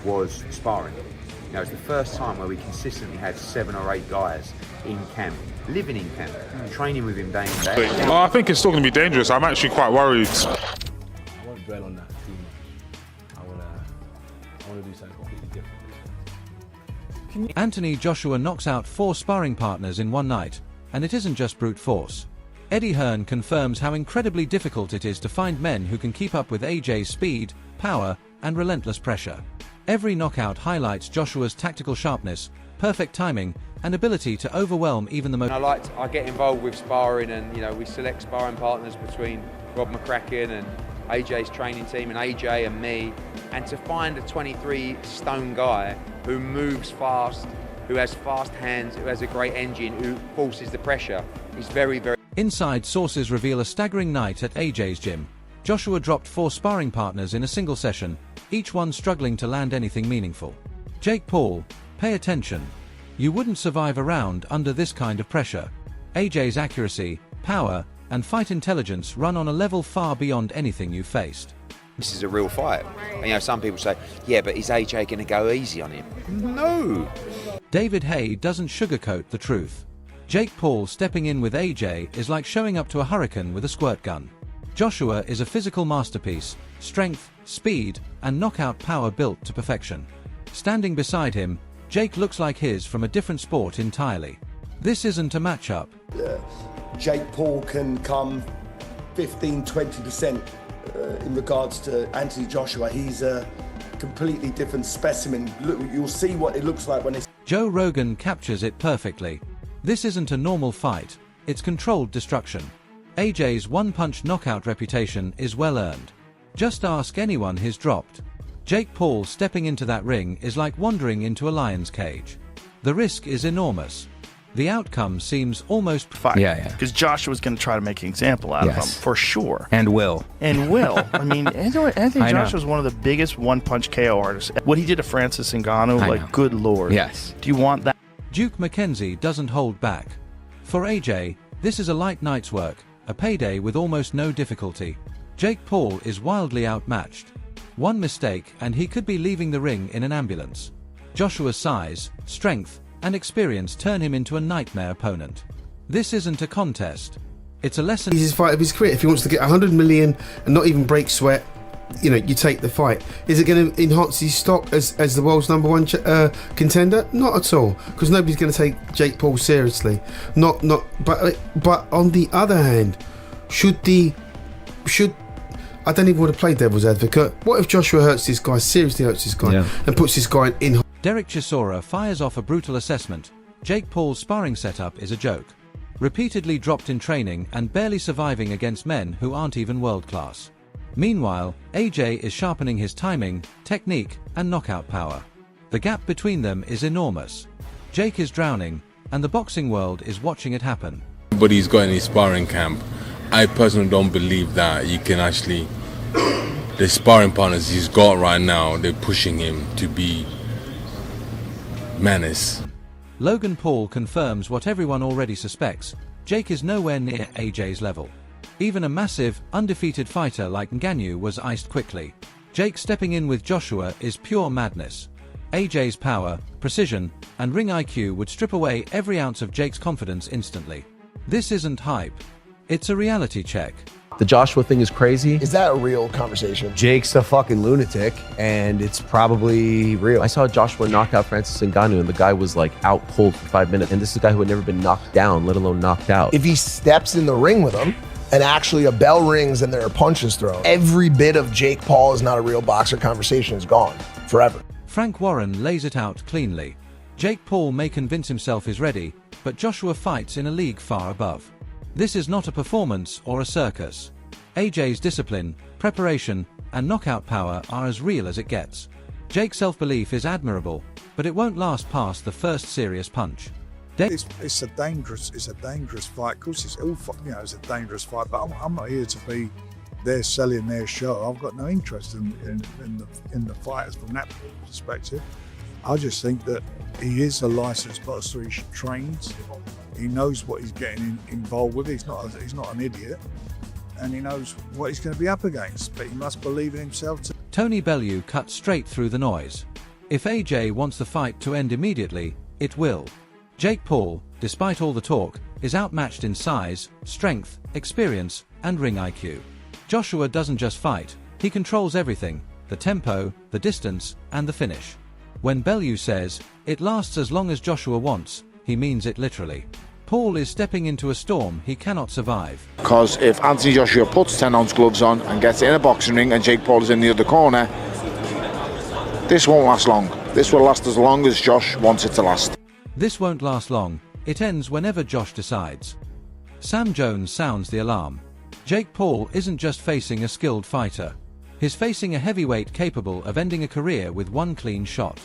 was sparring. You know, it was the first time where we consistently had 7 or 8 guys in camp, living in camp, training with him day in day out. I think it's still going to be dangerous. I'm actually quite worried. I won't dwell on that too much. I want to do something completely different. Anthony Joshua knocks out 4 sparring partners in one night, and it isn't just brute force. Eddie Hearn confirms how incredibly difficult it is to find men who can keep up with AJ's speed, power, and relentless pressure. Every knockout highlights Joshua's tactical sharpness, perfect timing, and ability to overwhelm even the most. I get involved with sparring, and you know, we select sparring partners between Rob McCracken and AJ's training team and AJ and me, and to find a 23 stone guy who moves fast, who has fast hands, who has a great engine, who forces the pressure, is very, very... Inside sources reveal a staggering night at AJ's gym. Joshua dropped 4 sparring partners in a single session, each one struggling to land anything meaningful. Jake Paul, pay attention. You wouldn't survive a round under this kind of pressure. AJ's accuracy, power, and fight intelligence run on a level far beyond anything you've faced. This is a real fight. And, you know, some people say, yeah, but is AJ going to go easy on him? No. David Hay doesn't sugarcoat the truth. Jake Paul stepping in with AJ is like showing up to a hurricane with a squirt gun. Joshua is a physical masterpiece, strength, speed, and knockout power built to perfection. Standing beside him, Jake looks like his from a different sport entirely. This isn't a matchup. Jake Paul can come 15-20% in regards to Anthony Joshua. He's a completely different specimen. Look, you'll see what it looks like when it's... Joe Rogan captures it perfectly. This isn't a normal fight, it's controlled destruction. AJ's one-punch knockout reputation is well earned. Just ask anyone he's dropped. Jake Paul stepping into that ring is like wandering into a lion's cage. The risk is enormous. The outcome seems almost... Yeah. Because Joshua's going to try to make an example out of him, for sure. And will. I mean, Anthony Joshua's one of the biggest one-punch KO artists. What he did to Francis Ngannou, good lord. Yes. Do you want that? Duke McKenzie doesn't hold back. For AJ, this is a light night's work, a payday with almost no difficulty. Jake Paul is wildly outmatched. One mistake and he could be leaving the ring in an ambulance. Joshua's size, strength, and experience turn him into a nightmare opponent. This isn't a contest. It's a lesson. This is his fight of his career. If he wants to get 100 million and not even break sweat, you know, you take the fight. Is it going to enhance his stock as the world's #1 contender? Not at all, because nobody's going to take Jake Paul seriously. But on the other hand, should I don't even want to play devil's advocate. What if Joshua seriously hurts this guy, and puts this guy in... Derek Chisora fires off a brutal assessment. Jake Paul's sparring setup is a joke. Repeatedly dropped in training and barely surviving against men who aren't even world-class. Meanwhile, AJ is sharpening his timing, technique, and knockout power. The gap between them is enormous. Jake is drowning, and the boxing world is watching it happen. But he's got in his sparring camp. I personally don't believe that you can actually... The sparring partners he's got right now, they're pushing him to be menace. Logan Paul confirms what everyone already suspects. Jake is nowhere near AJ's level. Even a massive, undefeated fighter like Ngannou was iced quickly. Jake stepping in with Joshua is pure madness. AJ's power, precision, and ring IQ would strip away every ounce of Jake's confidence instantly. This isn't hype. It's a reality check. The Joshua thing is crazy. Is that a real conversation? Jake's a fucking lunatic, and it's probably real. I saw Joshua knock out Francis Ngannou, and the guy was like out cold for 5 minutes. And this is a guy who had never been knocked down, let alone knocked out. If he steps in the ring with him, and actually a bell rings and there are punches thrown, every bit of Jake Paul is not a real boxer conversation is gone forever. Frank Warren lays it out cleanly. Jake Paul may convince himself he's ready, but Joshua fights in a league far above. This is not a performance or a circus. AJ's discipline, preparation, and knockout power are as real as it gets. Jake's self-belief is admirable, but it won't last past the first serious punch. It's a dangerous fight. Of course, it's a dangerous fight. But I'm not here to be there selling their show. I've got no interest in the fighters from that perspective. I just think that he is a licensed boxer. He trains. He knows what he's getting involved with. He's not an idiot, and he knows what he's going to be up against. But he must believe in himself too. Tony Bellew cut straight through the noise. If AJ wants the fight to end immediately, it will. Jake Paul, despite all the talk, is outmatched in size, strength, experience, and ring IQ. Joshua doesn't just fight, he controls everything: the tempo, the distance, and the finish. When Bellew says, "It lasts as long as Joshua wants," he means it literally. Paul is stepping into a storm he cannot survive. Because if Anthony Joshua puts 10-ounce gloves on and gets in a boxing ring and Jake Paul is in the other corner, this won't last long. This will last as long as Josh wants it to last. This won't last long. It ends whenever Josh decides. Sam Jones sounds the alarm. Jake Paul isn't just facing a skilled fighter. He's facing a heavyweight capable of ending a career with one clean shot.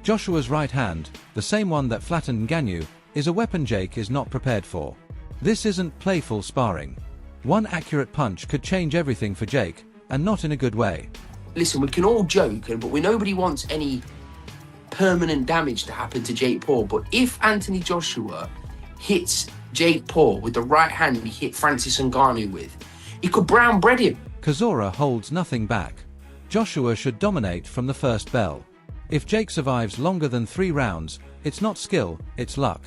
Joshua's right hand, the same one that flattened Ngannou, is a weapon Jake is not prepared for. This isn't playful sparring. One accurate punch could change everything for Jake, and not in a good way. Listen, we can all joke, but nobody wants any permanent damage to happen to Jake Paul. But if Anthony Joshua hits Jake Paul with the right hand he hit Francis Ngannou with, he could brown bread him. Chisora holds nothing back. Joshua should dominate from the first bell. If Jake survives longer than 3 rounds, it's not skill, it's luck.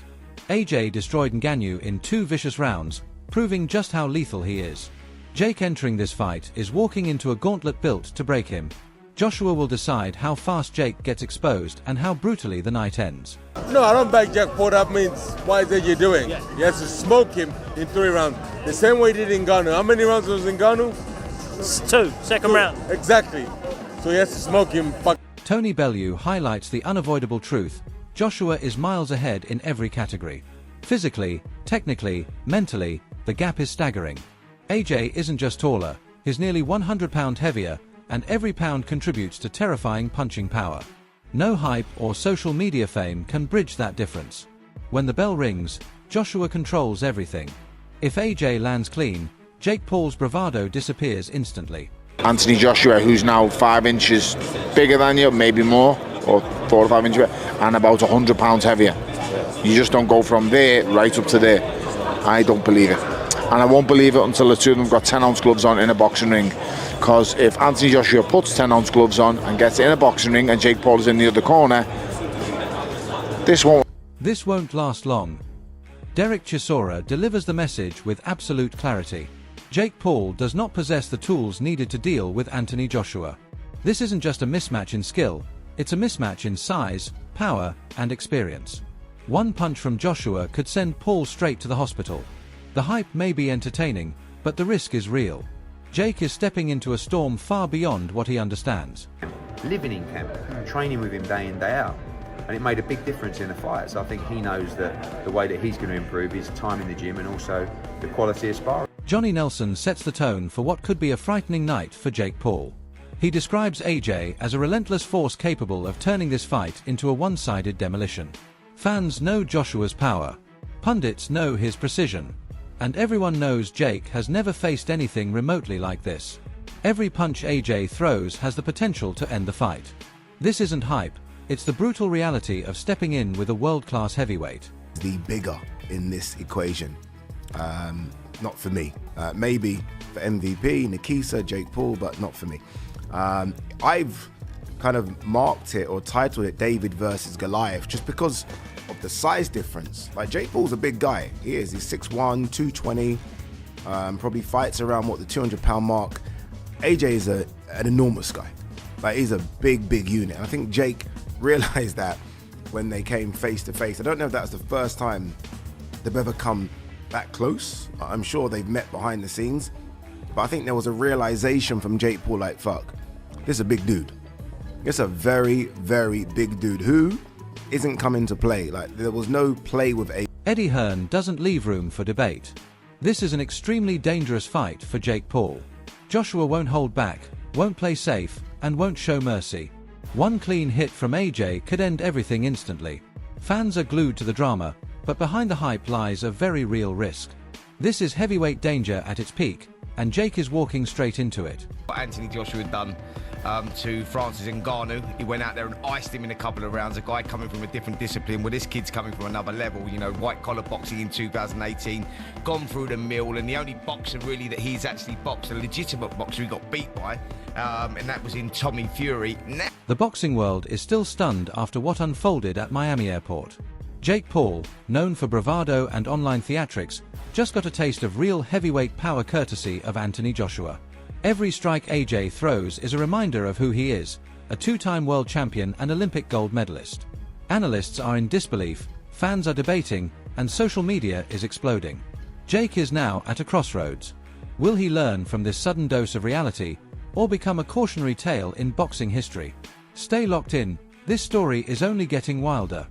AJ destroyed Ngannou in 2 vicious rounds, proving just how lethal he is. Jake entering this fight is walking into a gauntlet built to break him. Joshua will decide how fast Jake gets exposed and how brutally the night ends. No, I don't back Jake Paul. That means what is AJ doing? He has to smoke him in 3 rounds. The same way he did Ngannou. How many rounds was Ngannou? 2, second round. Exactly. So he has to smoke him. Tony Bellew highlights the unavoidable truth: Joshua is miles ahead in every category. Physically, technically, mentally, the gap is staggering. AJ isn't just taller, he's nearly 100 pounds heavier, and every pound contributes to terrifying punching power. No hype or social media fame can bridge that difference. When the bell rings, Joshua controls everything. If AJ lands clean, Jake Paul's bravado disappears instantly. Anthony Joshua, who's now 5 inches bigger than you, maybe more, or 4 or 5 inches bigger, and about 100 pounds heavier. You just don't go from there right up to there. I don't believe it. And I won't believe it until the two of them got 10-ounce gloves on in a boxing ring. Because if Anthony Joshua puts 10-ounce gloves on and gets in a boxing ring and Jake Paul is in the other corner, this won't last long. Derek Chisora delivers the message with absolute clarity. Jake Paul does not possess the tools needed to deal with Anthony Joshua. This isn't just a mismatch in skill, it's a mismatch in size, power, and experience. One punch from Joshua could send Paul straight to the hospital. The hype may be entertaining, but the risk is real. Jake is stepping into a storm far beyond what he understands. Living in camp, training with him day in, day out. And it made a big difference in the fight. So I think he knows that the way that he's going to improve is time in the gym and also the quality of sparring. Johnny Nelson sets the tone for what could be a frightening night for Jake Paul. He describes AJ as a relentless force capable of turning this fight into a one-sided demolition. Fans know Joshua's power. Pundits know his precision. And everyone knows Jake has never faced anything remotely like this. Every punch AJ throws has the potential to end the fight. This isn't hype, it's the brutal reality of stepping in with a world-class heavyweight. The bigger in this equation, not for me. Maybe for MVP, Nikisa, Jake Paul, but not for me. I've kind of marked it or titled it David versus Goliath just because of the size difference. Like, Jake Paul's a big guy. He is. He's 6'1", 220, probably fights around, the 200-pound mark. AJ is an enormous guy. Like, he's a big unit. And I think Jake realized that when they came face to face. I don't know if that's the first time they've ever come that close. I'm sure they've met behind the scenes. But I think there was a realization from Jake Paul, like, fuck, this is a big dude. It's a very big dude who isn't coming to play. Like, there was no play with AJ. Eddie Hearn doesn't leave room for debate. This is an extremely dangerous fight for Jake Paul. Joshua won't hold back, won't play safe, and won't show mercy. One clean hit from AJ could end everything instantly. Fans are glued to the drama, but behind the hype lies a very real risk. This is heavyweight danger at its peak, and Jake is walking straight into it. What Anthony Joshua had done to Francis Ngannou. He went out there and iced him in a couple of rounds. A guy coming from a different discipline. Well, this kid's coming from another level. You know, white collar boxing in 2018, gone through the mill, and the only boxer really that he's actually boxed, a legitimate boxer, he got beat by, and that was in Tommy Fury. The boxing world is still stunned after what unfolded at Miami Airport. Jake Paul, known for bravado and online theatrics, just got a taste of real heavyweight power courtesy of Anthony Joshua. Every strike AJ throws is a reminder of who he is, a two-time world champion and Olympic gold medalist. Analysts are in disbelief, fans are debating, and social media is exploding. Jake is now at a crossroads. Will he learn from this sudden dose of reality, or become a cautionary tale in boxing history? Stay locked in, this story is only getting wilder.